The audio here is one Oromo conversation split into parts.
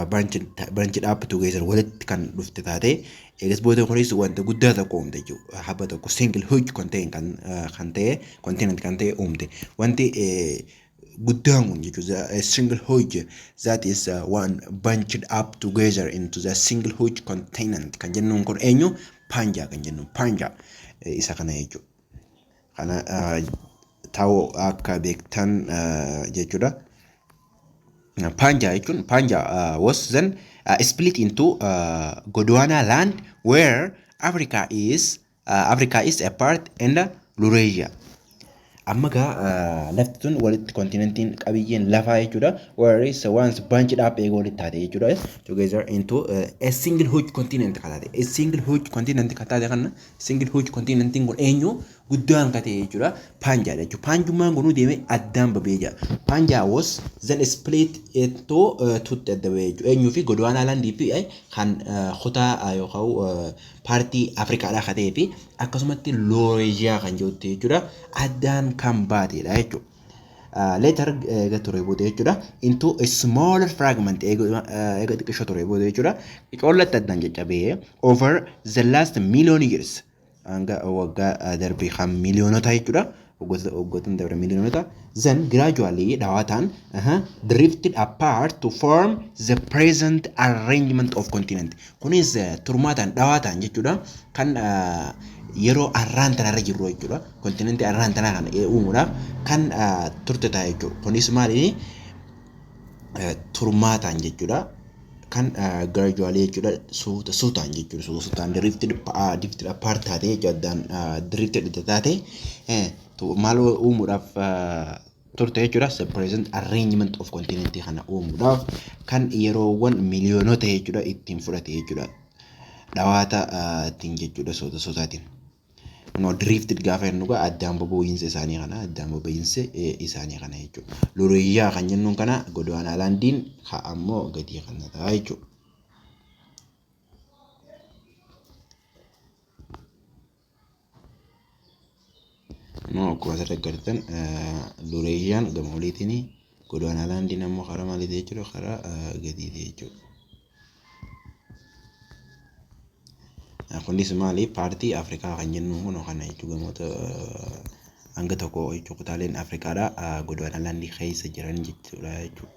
branch up together walitti kan dhufte taate eegas booda kunis wanta guddaa tokko uumte jechuudha. Haba tokko single huge contain kan ta'e continent kan ta'e uumte. Wanti guddaan kun jechuudha a single huge that is one bunched up together into the single huge continent kan jennuun kun eenyu Panja kan jennu Panja isa kana jechuudha. Kana ta'uu akka beektan jechuudha. Panja was then split into Gondwana land where Africa is a part and Eurasia. Amma gaa lafti tun walitti kontinentiin qabiyyeen lafaa jechuudha. Where is once bunched up eegoo walitti taate jechuudha. Together into a single huge continent kan taate. A single huge continent kan taate kana single huge continentiin kun eenyu guddaan kan ta'e jechuudha. Panja jechuudha. Panjummaan kun deemee addaan babee jira. Panja was then split into tutti adda bahee jechuudha. Eenyuu fi Gondwana landii fi kan kutaa yookaan paartii Afrikaadhaa kan ta'ee fi akkasumatti Eurasia kan jirtu jechuudha. Addaan kan baatedha jechuudha. Later ture booda jechuudha into a smaller fragment ega xiqqisho ture booda jechuudha. Coollatti addaan caccabee over the last million years hanga waggaa darbii kan miliyoonota jechuudha. Waggoottan darbe miliyoonota then gradually dhawaataan drifted apart to form the present arrangement of continent. Kunis turmaataan dhawaataan jechuudha kan yeroo arraan tanarra jirru jechuudha. Kontinentii arraan tanaa kana uumuudhaaf kan turte ta'a jechuudha. Kunis maali turmaataan jechuudha. Kan gradually jechuudha suutaan jechuudha. Suutaan drifted apart taate jechuudha. Drifted taate maal uumuudhaaf turte jechuudha. The present arrangement of continent kana uumuudhaaf kan yeroowwan miliyoonota jechuudha ittiin fudhate jechuudha. Dhawaata ittiin jechuudha sootaatiin. No drifted gaafa jennu gaa addaan bobbooyinsa isaanii kana addaan bobbooyinsa isaanii kana jechuudha. Eurasia kan jennuun kana Gondwana landiin haa ammoo gadi kan ta'a jechuudha. No akkuma asirratti agartan Eurasiaan gama oliitiin Gondwana landiin ammoo karaa maaliiti jechuudha karaa gadiiti jechuudha. Kunis maali paartii Afrikaa kan jennuun kun kana jechuudha gamoota hanga tokko jechuudha kutaaleen Afrikaadhaa Gondwana landii keessa jiran jechuudha jechuudha.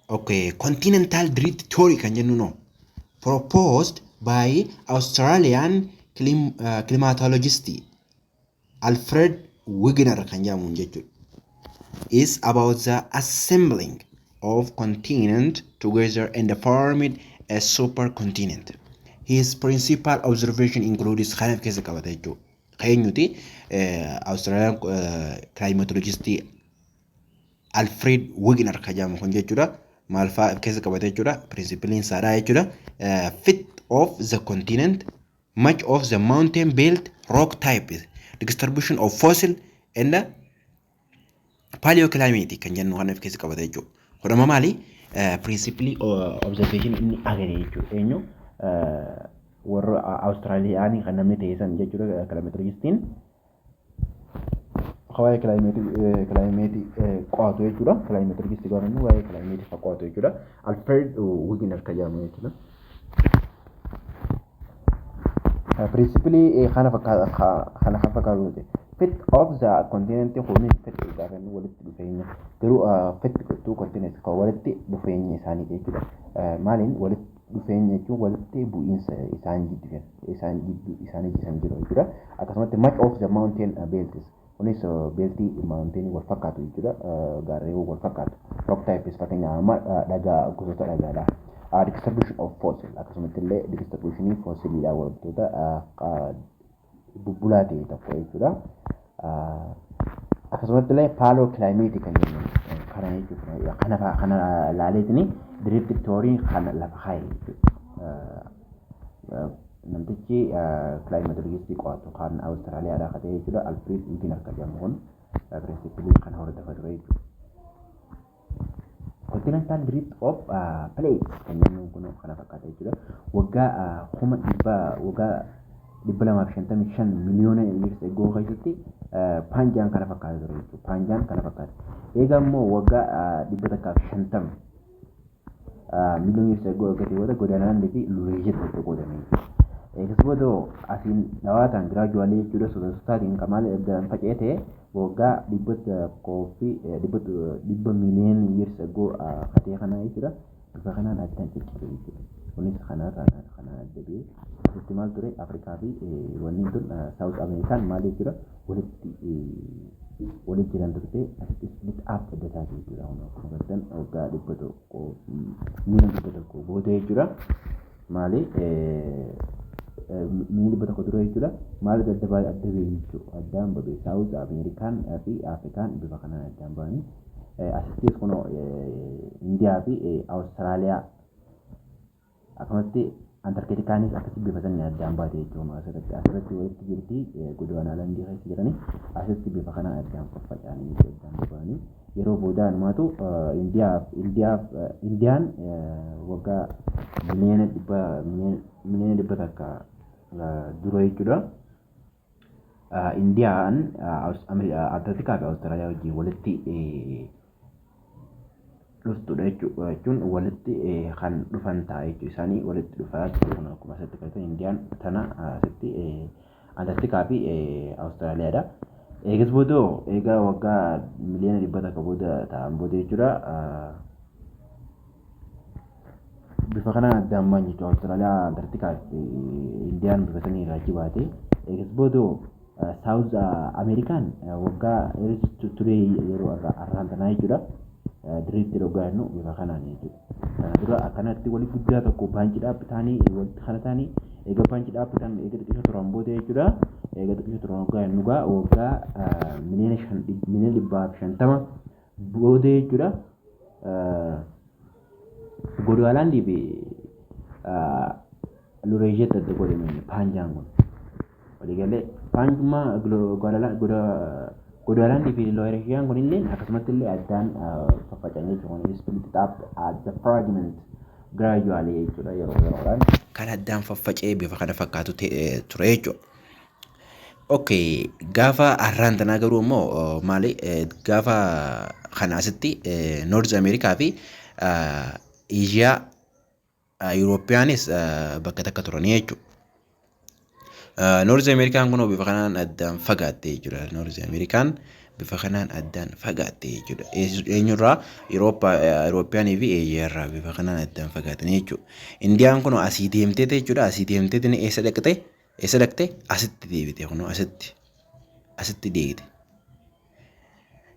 Okay, continental drift theory kan jennu no proposed by Australian climatologist Alfred Wegener kan jedhamuun jechuudha is about the assembling of continent together and formed a supercontinent. His principal observation includes kind of case qabata jechuudha. Keenyuti Australian climatologist Alfred Wegener kan jedhamu kun jechuudha. Maal fa'aa keessa qabata jechuudha. Principaliin isaadha jechuudha. Fit of the continent, much of the mountain belt rock types, distribution of fossil and paleoclimate kan jennu kan keessa qabata jechuudha. Kudhama maali principally observation inni agaree jechuudha. Eenyu warra Australiyaanii kan namni ta'esan jechuudha climatologistiin waa'ee climate qo'atu jechuudha. Climatologist garuu waa'ee climate qo'atu jechuudha. Alfred Wegener kan jedhamu jechuudha. Principally kana fakkaatu fit of the continent kun fit gaafannu walitti dhufeenya garuu fit to continent kan walitti dhufeenya isaanii jechuudha. Maaliin walitti dhufeenya jechuun walitti bu'iinsa isaanii jiru jechuudha. Akkasumatti much of the mountain belts kunis beltii mountain wal fakkaatu jechuudha. Gaarreewwan wal fakkaatu rock types fakkeenyaaf dhagaa gosoota dhagaadha. Distribution of fossil akkasumatti illee distribution fossilidha wantoota bubbulaa ta'e tokko jechuudha. Akkasumatti illee paleoclimate kan jennu kana jechuudha. Kana laaleetini drift theory kana lafa haye jechuudha. Namtichi climatologist qo'atu kan Austraaliyaadhaa kan ta'e jechuudha. Alfred Wegener kan jedhamu kun principally kan hordofaa ture jechuudha. Continental drift of plates kan jennuun kun kana fakkaata jechuudha. Waggaa kuma dhibbaa waggaa 255 miliyoona years ago keessatti paanjaan kana fakkaata ture jechuudha. Paanjaan kana fakkaata. Egaa immoo waggaa 150 miliyoona years ago eeggatee booda godaanaan fi lureeyyeetti itti qoodamee jechuudha. Eegas booda asiin dhawaataan giraajuwaalee jechuudha sosoositaatiin qamaal ergaan faca'ee waggaa 100 miliyoona years ago fatee kanaa jechuudha. Bifa kanaan addaan ciccite jechuudha. Kunis kanarraa kanaan adda ba'ee asitti maal ture Afrikaa fi wanni tun Saawut Ameerikaan maal jechuudha walitti jiran turte asitti split up adda taate jechuudha. Akkuma argitan waggaa 100 booda jechuudha. Maali miilli bakka dura jechuudha. Maal adda ba'ee jechuudha. Addaan ba'ee Saawut Ameerikaan fi Afrikaan bifa kanaan addaan ba'anii asittis kun Indiyaa fi Awustiraaliyaa akkasumatti Antarktikaanis akkasitti bifa sanni addaan baate jechuudha. Asirratti walitti jirti godaanaalandii keessa jiranii asitti bifa kanaan addaan faffaca'anii addaan ba'anii yeroo boodaan maatu Indiyaan waggaa miliyoona dhibba takka dura jechuudha. Indiyaan Antarktikaa fi Awustiraaliyaa wajjin walitti dhuftudha jechuun walitti kan dhufan ta'a jechuudha. Isaanii walitti dhufaa jiru akkuma asitti kan Indiyaan tana asitti Antarktikaa fi Awustiraaliyaadha. Eegas booda egaa waggaa miliyoona dhibba takka booda ta'an booda jechuudha. Bifa kanaan addaan ba'an jechuudha. Awustiraaliyaa Antarktikaa fi Indiyaan bifa sanii irraa baate. Eegas booda Saawut Ameerikaan waggaa turee yeroo arraan tanaa jechuudha. Diriitti rogaa jennu bifa kanaan jechuudha. Kana dura akkanatti wali guddaa tokko baankii dhaabbataanii walitti kana ta'anii egaa baankii dhaabbatan egaa xiqqisha turan booda jechuudha. Egaa xiqqisha turan rogaa jennu gaa waggaa miliyoona 150 booda jechuudha. Godaanaalandii fi lureeyyeetti adda godhamanii paanjaan kun waliigalee paanjummaa godaanaalandii fi lureeyyaan kun illee akkasumatti illee addaan faffaca'anii jiru. Split up at the fragment gradually jechuudha yeroo yeroodhaan kan addaan faffaca'ee bifa kana fakkaatu ture jechuudha. Okay, gaafa arraan tanaa garuu immoo maali gaafa kana asitti North Amerikaa fi Asia Eurooppiyaanis bakka takka turanii jechuudha. North Amerikaan kun bifa kanaan addaan fagaattee jechuudha. North Amerikaan bifa kanaan addaan fagaattee jechuudha. Eenyurraa Eurooppiyanii fi Eeshiyaarraa bifa kanaan addaan fagaatanii jechuudha. Indiyaan kun asii deemtee jechuudha. Asii deemtee eessa dhaqxe? Asitti deebite kun asitti deebite.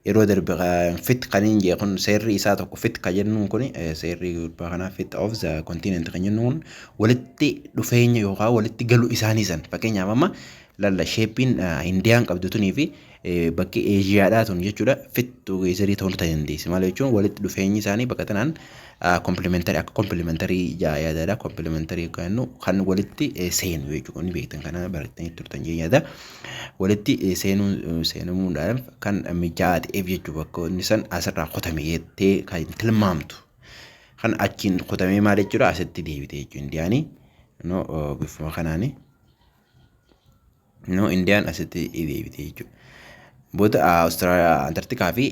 Yeroo darbe fit kaniin jee kun seerri isaa tokko fit kan jennuun kun seerri gubbaa kanaa fit of the continent kan jennuun walitti dhufeenya yookaan walitti galu isaanii san fakkeenyaaf amma lalla sheeppiin Indiyaan qabdu tunii fi bakki Eeshiyaadhaa tun jechuudha fit togeezarii ta'uu dandeessi maal jechuun walitti dhufeenyi isaanii bakka tanaan komplimentarii akka komplimentarii yaadaadha komplimentarii kan walitti seenu jechuudha ni beektan kana barattanii turtan yaada walitti seenuudhaan kan mijaa'aa ta'eef jechuudha bakka inni san asirraa qotamee jettee kan tilmaamtu kan achiin qotamee maal jechuudha asitti deebite jechuudha Indiyaanii bifuma kanaani Indiyaan asitti deebite jechuudha. Booda Antarktikaa fi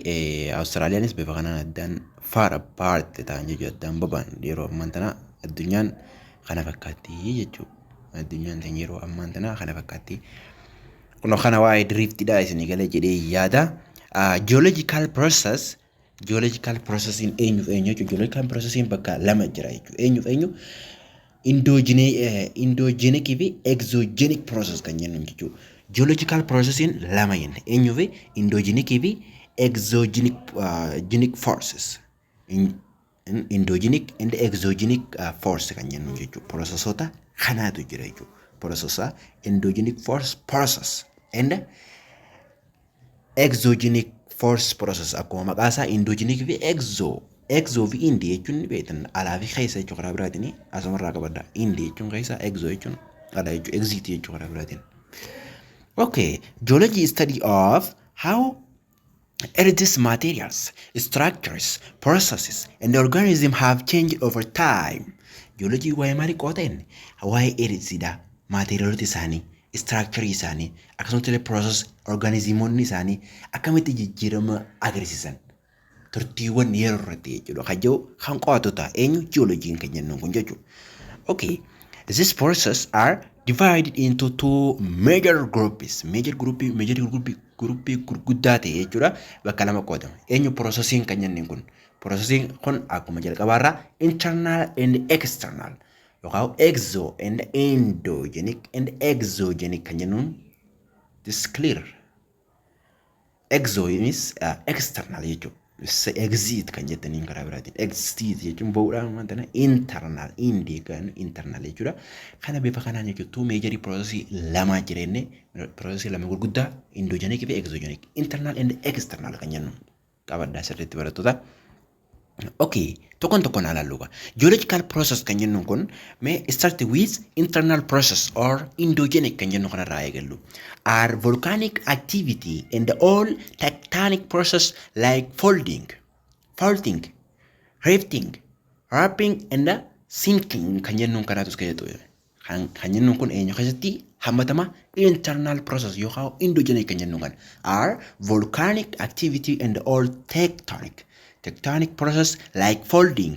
Awustiraaliyaanis bifa kanaan addaan far apart ta'an jechuudha addaan boba'an yeroo ammaan tana addunyaan kana fakkaatti jechuudha. Addunyaan ta'an yeroo ammaan tana kana fakkaatti. Kun kana waa'ee diriiftiidha isin galee jedhee yaada. Geological process in eenyuuf jechuudha. Geological processiin bakka lama jira jechuudha. Eenyu endogenic fi exogenic process kan jennu jechuudha. Geological processing lama jenne eenyuuf endogenic fi exogenic forces. Endogenic and exogenic force kan jennu jechuudha. Processoota kanaatu jira jechuudha. Processor endogenic force process and exogenic force process akkuma maqaa isaa endogenic fi exo fi indi jechuun ni beektan alaa fi keessa jechuudha karaa biraatiin asumarraa qabadda indi jechuun keessa exo jechuun alaa jechuun exit jechuudha karaa biraatiin. Okay, geology is study of how Earth's materials, structures, processes, and organisms have changed over time. Geology waa'ee maalii qo'atan waa'ee Earthidha. Materialota isaanii, structure isaanii akkasumas illee process organismoonni isaanii akkamitti jijjiirama agarsiisan turtiiwwan yeroo irratti jechuudha. Kan jiru kan qo'atu ta'a eenyu geologiin kan jennu kun jechuudha. Okay, these processes are divided into two major groups. Major gurguddaa ta'e jechuudha bakka lama qoodama. Eenyu processing kan jennu kun. Processing kun akkuma jalqabaarraa internal and external. Yookaan exo and endogenic and exogenic kan jennuun this is clear. Exo means external jechuudha. Exit kan jettaniin karaa biraatiin exit jechuun ba'uudhaan wanta internal indi kan internal jechuudha. Kana bifa kanaan jechuudha two major processes lama jirenne processes lama gurguddaa endogenic fi exogenic internal and external kan jennuun qabaddaa sirriitti barattoota. Okay, tokkon ilaalluuqa. Geological process kan jennuun kun may start with internal process or endogenic kan jennu kanarraa eegallu. Are volcanic activity and all tectonic process like folding, faulting, rifting, wrapping and sinking kan jennuun kanaatu iska kan jennuun kun eenyu keessatti hammatama internal process yookaan endogenic kan jennuun kan are volcanic activity and all tectonic process like folding